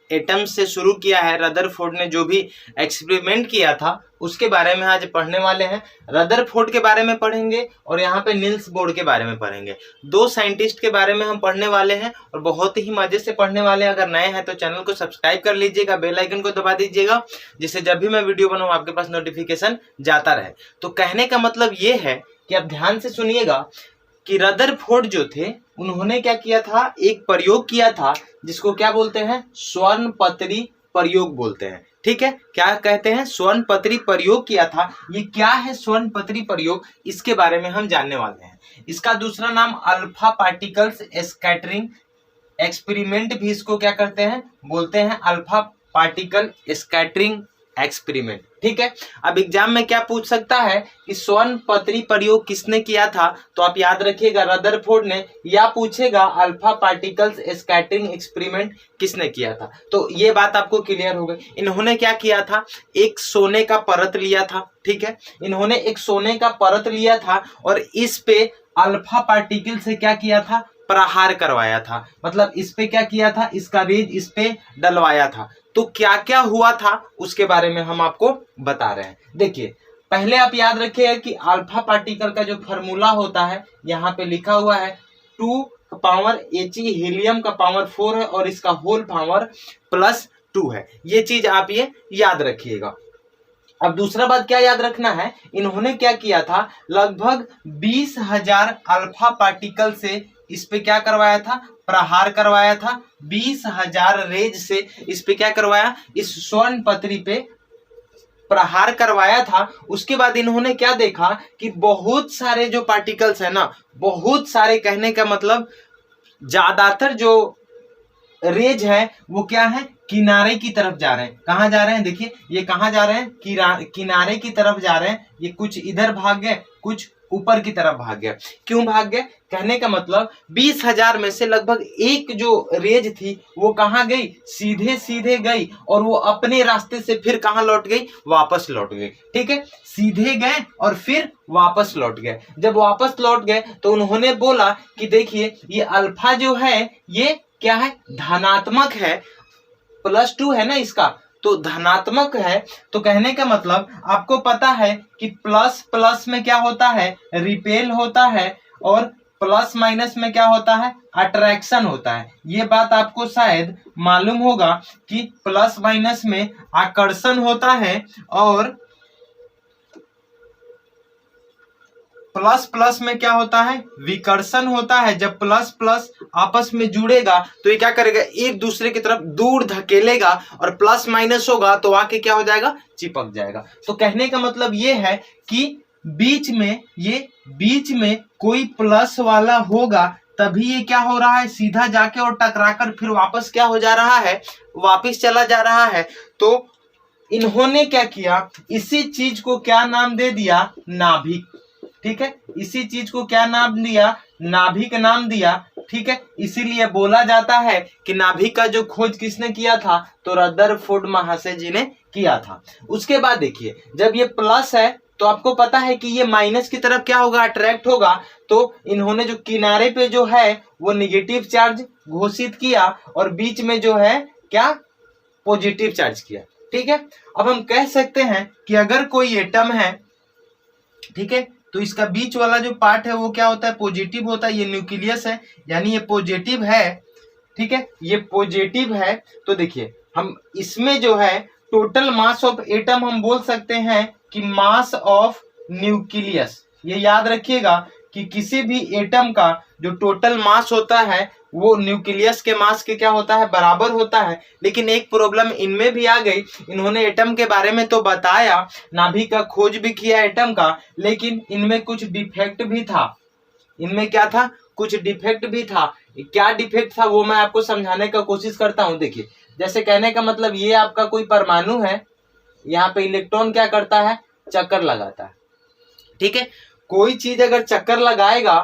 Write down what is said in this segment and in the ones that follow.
Atom से शुरू किया है, रदरफोर्ड ने जो भी एक्सपेरिमेंट किया था उसके बारे में आज पढ़ने वाले हैं। रदरफोर्ड के बारे में पढ़ेंगे और यहाँ पे नील्स बोर के बारे में पढ़ेंगे। दो साइंटिस्ट के बारे में हम पढ़ने वाले हैं और बहुत ही मजे से पढ़ने वाले हैं। अगर नए हैं तो चैनल को सब्सक्राइब कर लीजिएगा, बेल आइकन को दबा दीजिएगा, जिससे जब भी मैं वीडियो बनाऊं आपके पास नोटिफिकेशन जाता रहे। तो कहने का मतलब ये है कि आप ध्यान से सुनिएगा कि रदरफोर्ड जो थे उन्होंने क्या किया था, एक प्रयोग किया था जिसको क्या बोलते हैं, स्वर्णपत्री प्रयोग बोलते हैं। ठीक है, क्या कहते हैं, स्वर्णपत्री प्रयोग किया था। ये क्या है स्वर्णपत्री प्रयोग, इसके बारे में हम जानने वाले हैं। इसका दूसरा नाम अल्फा पार्टिकल्स स्कैटरिंग एक्सपेरिमेंट भी इसको क्या करते हैं, बोलते हैं, अल्फा पार्टिकल स्कैटरिंग एक्सपेरिमेंट। ठीक है, अब एग्जाम में क्या पूछ सकता है कि स्वर्णपत्री प्रयोग किसने किया था, तो आप याद रखिएगा रदरफोर्ड ने, या पूछेगा अल्फा पार्टिकल्स स्कैटरिंग एक्सपेरिमेंट किसने किया था। तो ये बात आपको क्लियर हो गई। इन्होंने क्या किया था, एक सोने का परत लिया था। ठीक है, इन्होंने एक सोने का परत लिया था और इस पे अल्फा पार्टिकल से क्या किया था, प्रहार करवाया था। मतलब इस पे क्या किया था, इसका रेज इस पे डलवाया था। तो क्या क्या हुआ था उसके बारे में हम आपको बता रहे हैं। देखिए, पहले आप याद रखिएगा कि अल्फा पार्टिकल का जो फॉर्मूला होता है यहाँ पे लिखा हुआ है 2 का पावर He, हीलियम का पावर 4 है और इसका होल पावर +2 है। ये चीज आप ये याद रखिएगा। अब दूसरा बात क्या याद रखना है, इन्होंने क्या किया था, लगभग 20,000 अल्फा पार्टिकल से इस पे क्या करवाया था, प्रहार करवाया था। 20,000 रेज से इस पे क्या करवाया, इस स्वर्णपत्री पे प्रहार करवाया था। उसके बाद इन्होंने क्या देखा कि बहुत सारे जो पार्टिकल्स है ना, बहुत सारे, कहने का मतलब ज्यादातर जो रेज है वो क्या है, किनारे की तरफ जा रहे हैं। कहाँ जा रहे हैं, देखिए ये कहाँ जा रहे हैं, किनारे की तरफ जा रहे हैं। ये कुछ इधर भाग गए, कुछ ऊपर की तरफ भाग गया। क्यों भाग गए, कहने का मतलब 20,000 में से लगभग एक जो रेज थी वो कहाँ गई, सीधे सीधे गई और वो अपने रास्ते से फिर कहाँ लौट गई, वापस लौट गई। ठीक है, सीधे गए और फिर वापस लौट गए। जब वापस लौट गए तो उन्होंने बोला कि देखिए ये अल्फा जो है ये क्या है, धनात्मक है, +2 है ना इसका, तो धनात्मक है। तो कहने का मतलब आपको पता है कि प्लस प्लस में क्या होता है, रिपेल होता है, और प्लस माइनस में क्या होता है, अट्रैक्शन होता है। ये बात आपको शायद मालूम होगा कि प्लस माइनस में आकर्षण होता है और प्लस प्लस में क्या होता है, विकर्षण होता है। जब प्लस प्लस आपस में जुड़ेगा तो ये क्या करेगा, एक दूसरे की तरफ दूर धकेलेगा, और प्लस माइनस होगा तो आके क्या हो जाएगा, चिपक जाएगा। तो कहने का मतलब ये है कि बीच में कोई प्लस वाला होगा तभी ये क्या हो रहा है, सीधा जाके और टकराकर फिर वापस क्या हो जा रहा है, वापस चला जा रहा है। तो इन्होंने क्या किया, इसी चीज को क्या नाम दे दिया, नाभिक। ठीक है, इसी चीज को क्या नाम दिया, नाभिक नाम दिया। ठीक है, इसीलिए बोला जाता है कि नाभिक का जो खोज किसने किया था, तो रदरफोर्ड महाशय जी ने किया था। उसके बाद देखिए, जब ये प्लस है तो आपको पता है कि ये माइनस की तरफ क्या होगा, अट्रैक्ट होगा। तो इन्होंने जो किनारे पे जो है वो निगेटिव चार्ज घोषित किया और बीच में जो है क्या, पॉजिटिव चार्ज किया। ठीक है, अब हम कह सकते हैं कि अगर कोई एटम है, ठीक है, तो इसका बीच वाला जो पार्ट है वो क्या होता है, पॉजिटिव होता है। ये न्यूक्लियस है, यानी ये पॉजिटिव है। ठीक है, ये पॉजिटिव है। तो देखिए हम इसमें जो है टोटल मास ऑफ एटम हम बोल सकते हैं कि मास ऑफ न्यूक्लियस। ये याद रखिएगा कि किसी भी एटम का जो टोटल मास होता है वो न्यूक्लियस के मास के क्या होता है, बराबर होता है। लेकिन एक प्रॉब्लम इनमें भी आ गई, इन्होंने एटम के बारे में तो बताया, नाभिक का खोज भी किया एटम का, लेकिन इनमें कुछ डिफेक्ट भी था। इनमें क्या था, कुछ डिफेक्ट भी था। क्या डिफेक्ट था वो मैं आपको समझाने का कोशिश करता हूं। देखिए, जैसे कहने का मतलब ये आपका कोई परमाणु है, यहाँ पे इलेक्ट्रॉन क्या करता है, चक्कर लगाता है। ठीक है, कोई चीज अगर चक्कर लगाएगा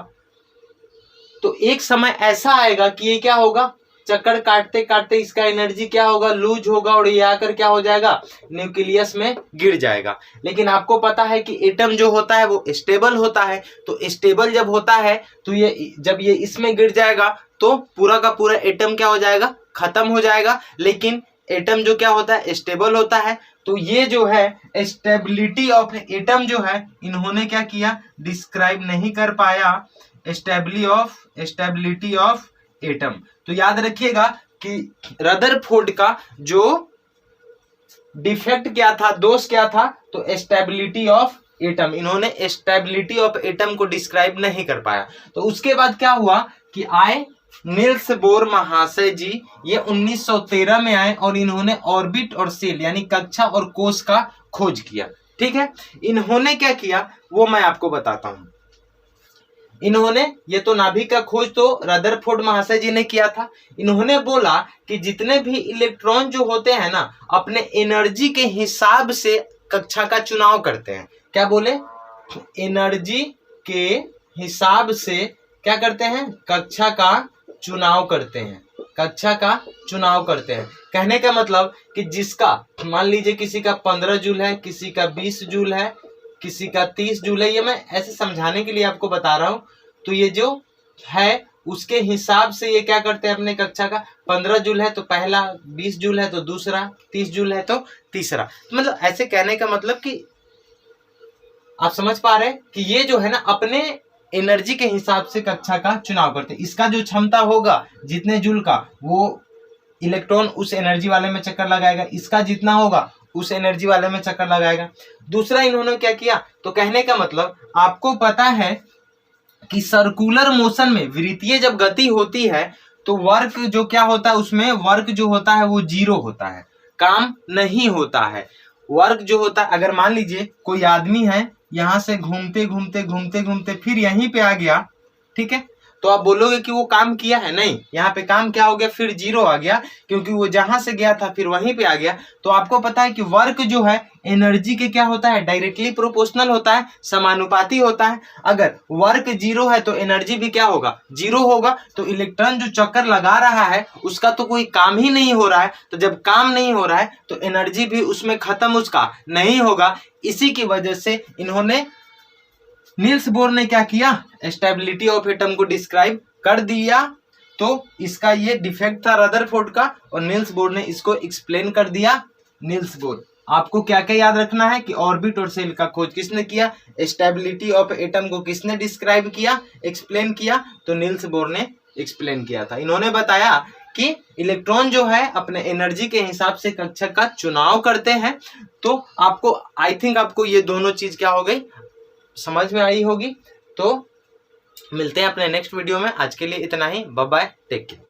तो एक समय ऐसा आएगा कि ये क्या होगा, चक्कर काटते काटते इसका एनर्जी क्या होगा, लूज होगा और ये आकर क्या हो जाएगा, न्यूक्लियस में गिर जाएगा। लेकिन आपको पता है कि एटम जो होता है वो स्टेबल होता है। तो स्टेबल जब होता है तो ये जब ये इसमें गिर जाएगा तो पूरा का पूरा एटम क्या हो जाएगा, खत्म हो जाएगा। लेकिन एटम जो क्या होता है, स्टेबल होता है। तो ये जो है स्टेबिलिटी ऑफ एटम जो है इन्होंने क्या किया, डिस्क्राइब नहीं कर पाया, स्टेबिलिटी ऑफ एटम। तो याद रखिएगा कि रदरफोर्ड का जो डिफेक्ट क्या था, दोष क्या था, तो स्टेबिलिटी ऑफ एटम, इन्होंने स्टेबिलिटी ऑफ एटम को डिस्क्राइब नहीं कर पाया। तो उसके बाद क्या हुआ कि आए नील्स बोर महाशय जी, ये 1913 में आए और इन्होंने ऑर्बिट और सेल यानी कक्षा और कोश का खोज किया। ठीक है, इन्होंने क्या किया वो मैं आपको बताता हूं। इन्होंने, ये तो नाभिक का खोज तो रदरफोर्ड महाशय जी ने किया था। इन्होंने बोला कि जितने भी इलेक्ट्रॉन जो होते हैं ना, अपने एनर्जी के हिसाब से कक्षा का चुनाव करते हैं। क्या बोले, एनर्जी के हिसाब से क्या करते हैं, कक्षा का चुनाव करते हैं, कक्षा का चुनाव करते हैं। कहने का मतलब कि जिसका, मान लीजिए किसी का 15 जूल है, किसी का 20 जूल है, किसी का 30 जूल है, ये मैं ऐसे समझाने के लिए आपको बता रहा हूं। तो ये जो है उसके हिसाब से ये क्या करते हैं, अपने कक्षा का 15 जूल है तो पहला, 20 जूल है तो दूसरा, 30 जूल है तो तीसरा। मतलब ऐसे कहने का मतलब कि आप समझ पा रहे हैं कि ये जो है ना अपने एनर्जी के हिसाब से कक्षा का चुनाव करते हैं। इसका जो क्षमता होगा जितने जूल का, वो इलेक्ट्रॉन उस एनर्जी वाले में चक्कर लगाएगा, इसका जितना होगा उस एनर्जी वाले में चक्कर लगाएगा। दूसरा इन्होंने क्या किया, तो कहने का मतलब आपको पता है कि सर्कुलर मोशन में, वृत्तीय जब गति होती है तो वर्क जो क्या होता है, उसमें वर्क जो होता है वो 0 होता है, काम नहीं होता है। वर्क जो होता है, अगर मान लीजिए कोई आदमी है, यहां से घूमते घूमते घूमते घूमते फिर यहीं पे आ गया, ठीक है, तो आप बोलोगे कि वो काम किया है, नहीं, यहाँ पे काम क्या हो गया, फिर 0 आ गया, क्योंकि वो जहां से गया था फिर वहीं पे आ गया। तो आपको पता है कि वर्क जो है एनर्जी के क्या होता है, डायरेक्टली प्रोपोर्शनल होता है, समानुपाती होता है। अगर वर्क 0 है तो एनर्जी भी क्या होगा, 0 होगा। तो इलेक्ट्रॉन जो चक्कर लगा रहा है उसका तो कोई काम ही नहीं हो रहा है, तो जब काम नहीं हो रहा है तो एनर्जी भी उसमें खत्म उसका नहीं होगा। इसी की वजह से इन्होंने, नील्स बोर ने क्या किया, स्टेबिलिटी ऑफ एटम को डिस्क्राइब कर दिया। तो इसका ये डिफेक्ट था रदरफोर्ड का, और नील्स बोर ने इसको एक्सप्लेन कर दिया। नील्स बोर, आपको क्या क्या याद रखना है कि ऑर्बिट और सेल का खोज किसने किया, स्टेबिलिटी ऑफ एटम को किसने डिस्क्राइब किया, एक्सप्लेन किया, तो नील्स बोर ने एक्सप्लेन किया था। इन्होंने बताया कि इलेक्ट्रॉन जो है अपने एनर्जी के हिसाब से कक्षा का चुनाव करते हैं। तो आपको, आई थिंक आपको ये दोनों चीज क्या हो गई, समझ में आई होगी। तो मिलते हैं अपने नेक्स्ट वीडियो में, आज के लिए इतना ही, बाय बाय, टेक केयर।